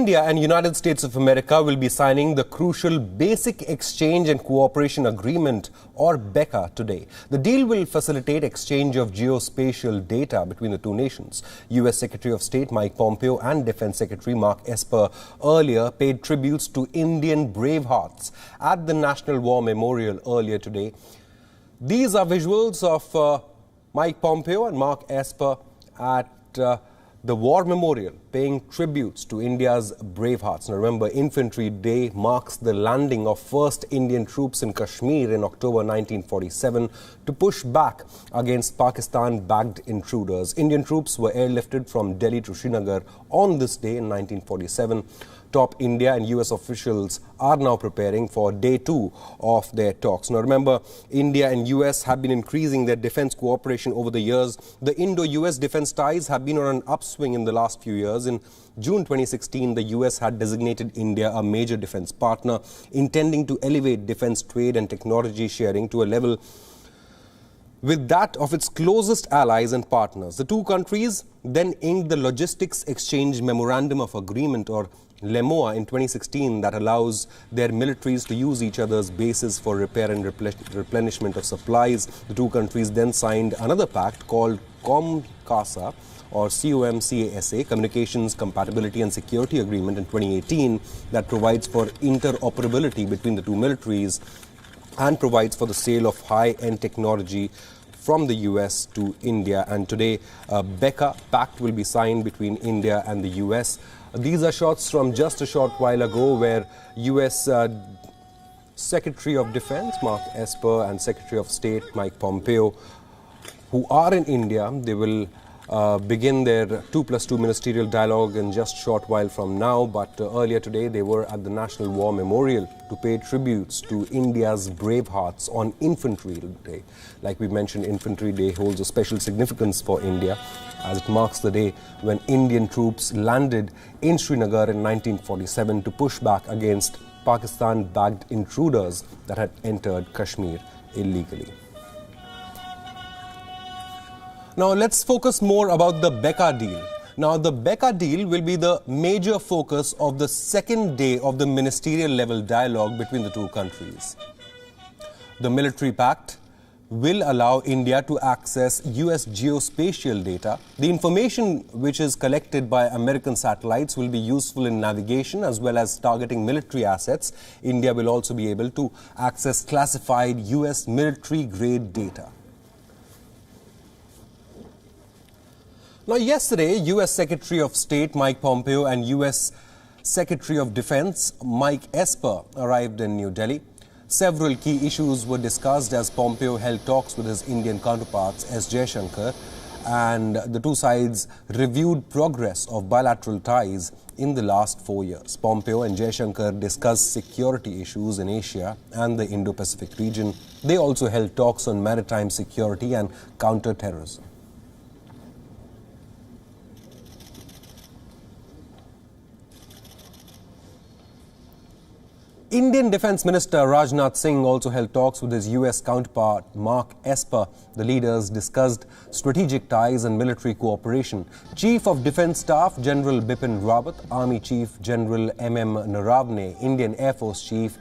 India and United States of America will be signing the crucial Basic Exchange and Cooperation Agreement, or BECA, today. The deal will facilitate exchange of geospatial data between the two nations. U.S. Secretary of State Mike Pompeo and Defense Secretary Mark Esper earlier paid tributes to Indian bravehearts at the National War Memorial earlier today. These are visuals of Mike Pompeo and Mark Esper at the War Memorial, paying tributes to India's bravehearts. Now remember, Infantry Day marks the landing of first Indian troops in Kashmir in October 1947 to push back against Pakistan-backed intruders. Indian troops were airlifted from Delhi to Srinagar on this day in 1947. Top India and US officials are now preparing for day 2 of their talks. Now remember, India and US have been increasing their defense cooperation over the years. The Indo-US defense ties have been on an upswing in the last few years. In June 2016, the US had designated India a major defense partner, intending to elevate defense trade and technology sharing to a level with that of its closest allies and partners. The two countries then inked the Logistics Exchange Memorandum of Agreement, or LEMOA, in 2016 that allows their militaries to use each other's bases for repair and replenishment of supplies. The two countries then signed another pact called COMCASA, or COMCASA, Communications, Compatibility and Security Agreement, in 2018 that provides for interoperability between the two militaries and provides for the sale of high-end technology from the US to India. And today, BECA pact will be signed between India and the US. These are shots from just a short while ago where US Secretary of Defense Mark Esper and Secretary of State Mike Pompeo, who are in India, they will begin their 2+2 ministerial dialogue in just a short while from now. But earlier today, they were at the National War Memorial to pay tributes to India's bravehearts on Infantry Day. Like we mentioned, Infantry Day holds a special significance for India, as it marks the day when Indian troops landed in Srinagar in 1947 to push back against Pakistan-backed intruders that had entered Kashmir illegally. Now let's focus more about the BECA deal. Now the BECA deal will be the major focus of the second day of the ministerial level dialogue between the two countries. The military pact will allow India to access US geospatial data. The information which is collected by American satellites will be useful in navigation as well as targeting military assets. India will also be able to access classified US military-grade data. Now, yesterday, U.S. Secretary of State Mike Pompeo and U.S. Secretary of Defense Mike Esper arrived in New Delhi. Several key issues were discussed as Pompeo held talks with his Indian counterparts S. Jaishankar, and the two sides reviewed progress of bilateral ties in the last 4 years. Pompeo and Jaishankar discussed security issues in Asia and the Indo-Pacific region. They also held talks on maritime security and counter-terrorism. Indian Defence Minister Rajnath Singh also held talks with his US counterpart Mark Esper. The leaders discussed strategic ties and military cooperation. Chief of Defence Staff General Bipin Rawat, Army Chief General M.M. Naravne, Indian Air Force Chief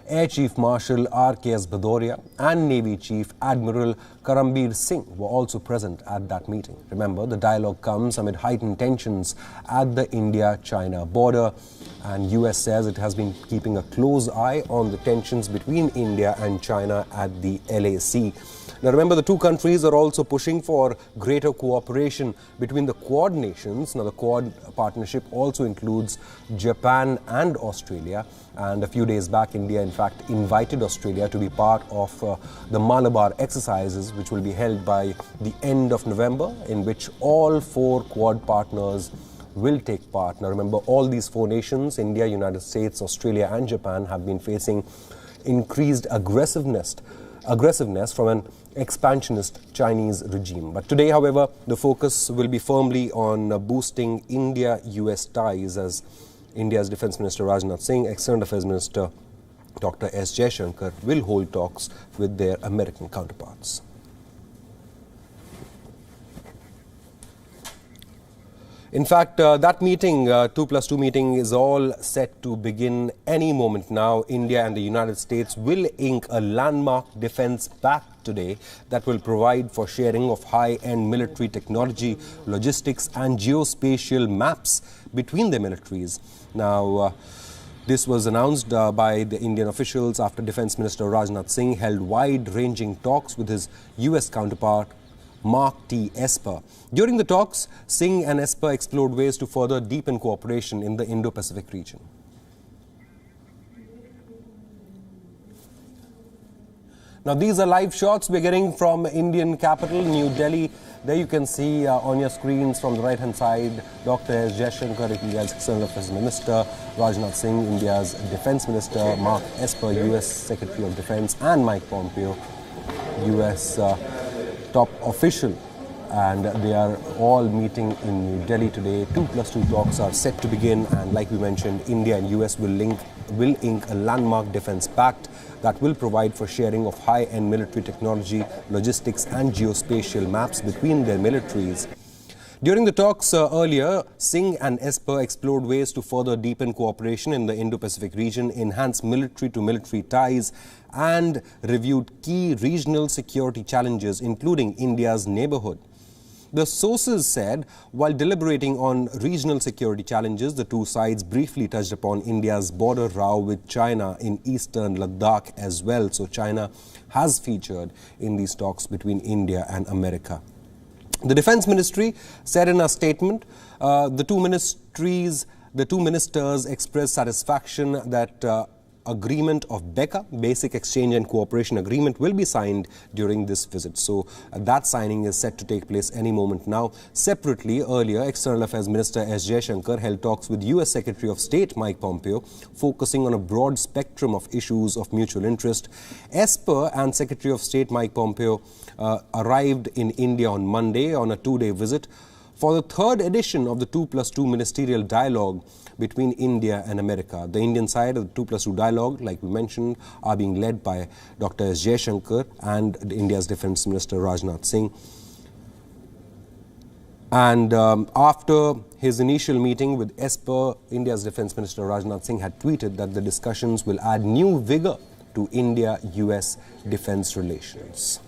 Air Chief Marshal R.K.S. Bhadoria and Navy Chief Admiral Karambir Singh were also present at that meeting. Remember, the dialogue comes amid heightened tensions at the India-China border, and US says it has been keeping a close eye on the tensions between India and China at the LAC. Now remember, the two countries are also pushing for greater cooperation between the Quad nations. Now the Quad partnership also includes Japan and Australia. And a few days back, India in fact invited Australia to be part of the Malabar exercises, which will be held by the end of November, in which all 4 Quad partners will take part. Now remember, all these 4 nations, India, United States, Australia and Japan, have been facing increased aggressiveness from an expansionist Chinese regime. But today, however, the focus will be firmly on boosting India-US ties, as India's Defence Minister Rajnath Singh, External Affairs Minister Dr. S. Jaishankar will hold talks with their American counterparts. In fact, that meeting, 2+2 meeting, is all set to begin any moment now. India and the United States will ink a landmark defense pact today that will provide for sharing of high-end military technology, logistics and geospatial maps between the militaries. Now, this was announced by the Indian officials after Defence Minister Rajnath Singh held wide-ranging talks with his US counterpart, Mark Esper. During the talks, Singh and Esper explored ways to further deepen cooperation in the Indo-Pacific region. Now, these are live shots we're getting from Indian capital, New Delhi. There you can see on your screens from the right-hand side, Dr. S. Jaishankar, India's External Affairs Minister, Rajnath Singh, India's Defence Minister, Mark Esper, US Secretary of Defence, and Mike Pompeo, US top official, and they are all meeting in New Delhi today. 2+2 talks are set to begin, and like we mentioned, India and US will ink a landmark defense pact that will provide for sharing of high-end military technology, logistics and geospatial maps between their militaries. During the talks earlier, Singh and Esper explored ways to further deepen cooperation in the Indo-Pacific region, enhance military-to-military ties, and reviewed key regional security challenges, including India's neighborhood. The sources said, while deliberating on regional security challenges, the two sides briefly touched upon India's border row with China in eastern Ladakh as well. So China has featured in these talks between India and America. The Defence Ministry said in a statement, the two ministers expressed satisfaction that agreement of BECA, Basic Exchange and Cooperation Agreement, will be signed during this visit. So that signing is set to take place any moment now. Separately, earlier, External Affairs Minister S. Jaishankar held talks with US Secretary of State Mike Pompeo, focusing on a broad spectrum of issues of mutual interest. Esper and Secretary of State Mike Pompeo arrived in India on Monday on a two-day visit for the third edition of the 2+2 ministerial dialogue between India and America. The Indian side of the 2+2 dialogue, like we mentioned, are being led by Dr. S. Jaishankar and India's Defence Minister Rajnath Singh. And after his initial meeting with Esper, India's Defence Minister Rajnath Singh had tweeted that the discussions will add new vigour to India-US defence relations.